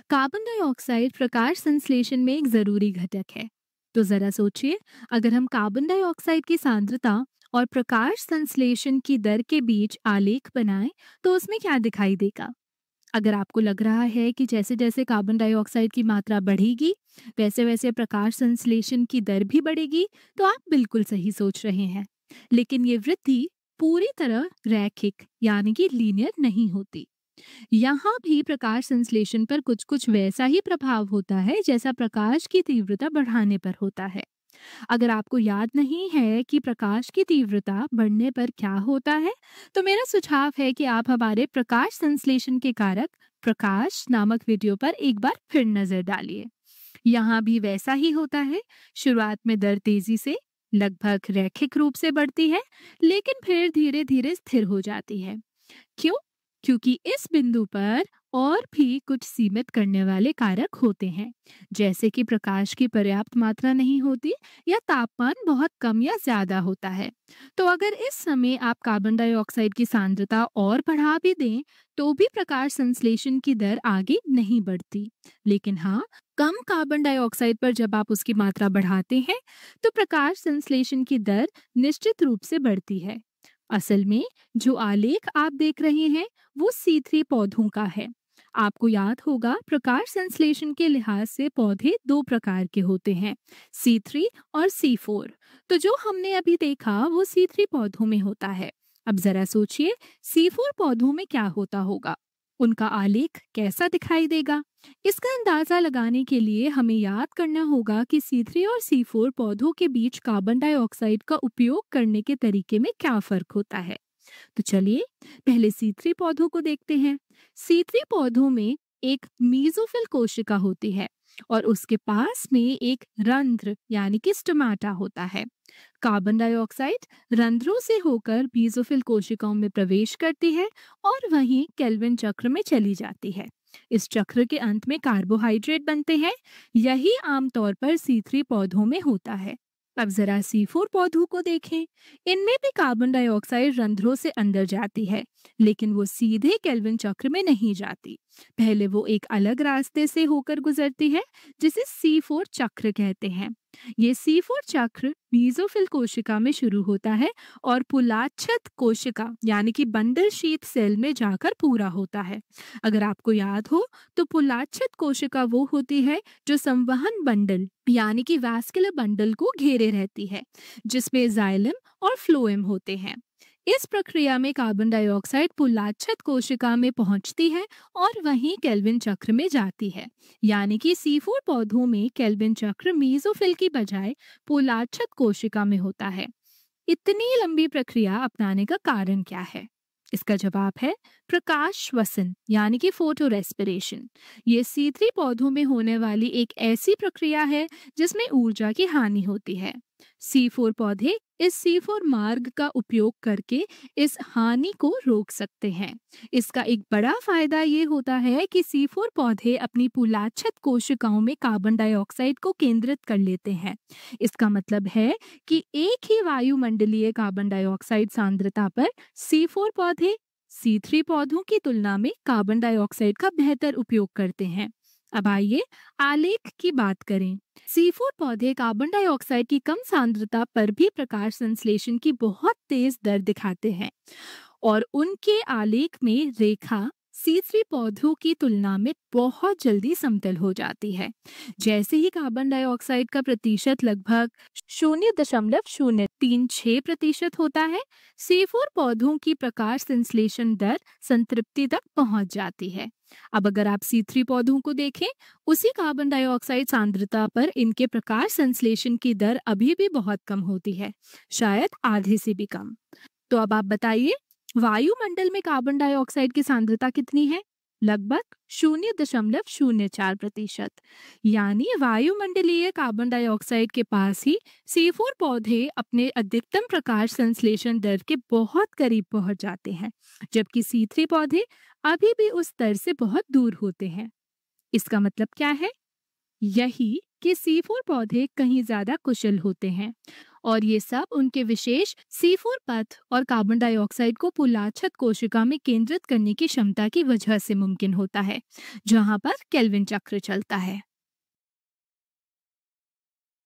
Carbon dioxide प्रकाश संश्लेषण में एक जरूरी घटक है। तो जरा सोचिए, अगर हम कार्बन डाइऑक्साइड की सांद्रता और प्रकाश संश्लेषण की दर के बीच आलेख बनाएं तो उसमें क्या दिखाई देगा। अगर आपको लग रहा है कि जैसे जैसे कार्बन डाइऑक्साइड की मात्रा बढ़ेगी वैसे वैसे प्रकाश संश्लेषण की दर भी बढ़ेगी, तो आप बिल्कुल सही सोच रहे हैं। लेकिन ये वृद्धि पूरी तरह रैखिक यानी कि लीनियर नहीं होती। यहाँ भी प्रकाश संश्लेषण पर कुछ कुछ वैसा ही प्रभाव होता है जैसा प्रकाश की तीव्रता बढ़ाने पर होता है। अगर आपको याद नहीं है कि प्रकाश की तीव्रता बढ़ने पर क्या होता है, तो मेरा सुझाव है कि आप हमारे प्रकाश संश्लेषण के कारक प्रकाश नामक वीडियो पर एक बार फिर नजर डालिए। यहाँ भी वैसा ही होता है। शुरुआत में दर तेजी से लगभग रैखिक रूप से बढ़ती है, लेकिन फिर धीरे धीरे स्थिर हो जाती है। क्यों? क्योंकि इस बिंदु पर और भी कुछ सीमित करने वाले कारक होते हैं, जैसे कि प्रकाश की पर्याप्त मात्रा नहीं होती या तापमान बहुत कम या ज्यादा होता है। तो अगर इस समय आप कार्बन डाइऑक्साइड की सांद्रता और बढ़ा भी दें, तो भी प्रकाश संश्लेषण की दर आगे नहीं बढ़ती। लेकिन हाँ, कम कार्बन डाइऑक्साइड पर जब आप उसकी मात्रा बढ़ाते हैं, तो प्रकाश संश्लेषण की दर निश्चित रूप से बढ़ती है। असल में जो आलेख आप देख रहे हैं वो C3 पौधों का है। आपको याद होगा, प्रकाश संश्लेषण के लिहाज से पौधे दो प्रकार के होते हैं, C3 और C4। तो जो हमने अभी देखा वो C3 पौधों में होता है। अब जरा सोचिए, C4 पौधों में क्या होता होगा, उनका आलेख कैसा दिखाई देगा। इसका अंदाजा लगाने के लिए हमें याद करना होगा कि C3 और C4 पौधों के बीच कार्बन डाइऑक्साइड का उपयोग करने के तरीके में क्या फर्क होता है। तो चलिए पहले C3 पौधों को देखते हैं। C3 पौधों में एक मीजोफिल कोशिका होती है और उसके पास में एक रंध्र यानी कि स्टोमाटा होता है। कार्बन डाइऑक्साइड रंध्रों से होकर मीजोफिल कोशिकाओं में प्रवेश करती है और वहीं केल्विन चक्र में चली जाती है। इस चक्र के अंत में कार्बोहाइड्रेट बनते हैं। यही आमतौर पर C3 पौधों में होता है। अब जरा C4 पौधों को देखें। इनमें भी कार्बन डाइऑक्साइड रंध्रों से अंदर जाती है, लेकिन वो सीधे केल्विन चक्र में नहीं जाती। पहले वो एक अलग रास्ते से होकर गुजरती है, जिसे C4 चक्र कहते हैं। ये C4 चक्र मीजोफिल कोशिका में शुरू होता है और पुलाच्छद कोशिका यानी कि बंडल शीथ सेल में जाकर पूरा होता है। अगर आपको याद हो, तो पुलाच्छद कोशिका वो होती है जो संवहन बंडल यानी कि वैस्कुलर बंडल को घेरे रहती है, जिसमें जाइलम और फ्लोएम होते हैं। इस प्रक्रिया में कार्बन डाइऑक्साइड पुलाच्छद कोशिका में पहुंचती है और वहीं केल्विन चक्र में जाती है। यानी कि C4 पौधों में केल्विन चक्र मीजोफिल की बजाय पुलाच्छद कोशिका में होता है। इतनी लंबी प्रक्रिया अपनाने का कारण क्या है? इसका जवाब है प्रकाश श्वसन यानी कि फोटो रेस्पिरेशन। ये C3 पौधों में होने वाली एक ऐसी प्रक्रिया है जिसमें ऊर्जा की हानि होती है। C4 पौधे इस C4 मार्ग का उपयोग करके इस हानि को रोक सकते हैं। इसका एक बड़ा फायदा ये होता है कि C4 पौधे अपनी पुलाच्छद कोशिकाओं में कार्बन डाइऑक्साइड को केंद्रित कर लेते हैं। इसका मतलब है कि एक ही वायुमंडलीय कार्बन डाइऑक्साइड सांद्रता पर C4 पौधे C3 पौधों की तुलना में कार्बन डाइऑक्साइड का बेहतर उपयोग करते हैं। अब आइए आलेख की बात करें। C4 पौधे कार्बन डाइऑक्साइड की कम सांद्रता पर भी प्रकाश संश्लेषण की बहुत तेज दर दिखाते हैं और उनके आलेख में रेखा C3 पौधों की तुलना में बहुत जल्दी समतल हो जाती है। जैसे ही कार्बन डाइऑक्साइड का प्रतिशत लगभग 0.036% होता है, C4 पौधों की प्रकाश संश्लेषण दर संतृप्ति तक पहुंच जाती है। अब अगर आप C3 पौधों को देखें, उसी कार्बन डाइऑक्साइड सांद्रता पर इनके प्रकाश संश्लेषण की दर अभी भी बहुत कम होती है, शायद आधे से भी कम। तो अब आप बताइए, वायुमंडल में कार्बन डाइऑक्साइड की सांद्रता कितनी है? लगभग 0.04%। यानी वायुमंडलीय कार्बन डाइऑक्साइड के पास ही C4 पौधे अपने अधिकतम प्रकाश संश्लेषण दर के बहुत करीब पहुंच जाते हैं, जबकि C3 पौधे अभी भी उस दर से बहुत दूर होते हैं। इसका मतलब क्या है? यही कि C4 पौधे कहीं ज्यादा कुशल होते हैं और ये सब उनके विशेष C4 पथ और कार्बन डाइऑक्साइड को पुलाछत कोशिका में केंद्रित करने की क्षमता की वजह से मुमकिन होता है, जहां पर केल्विन चक्र चलता है।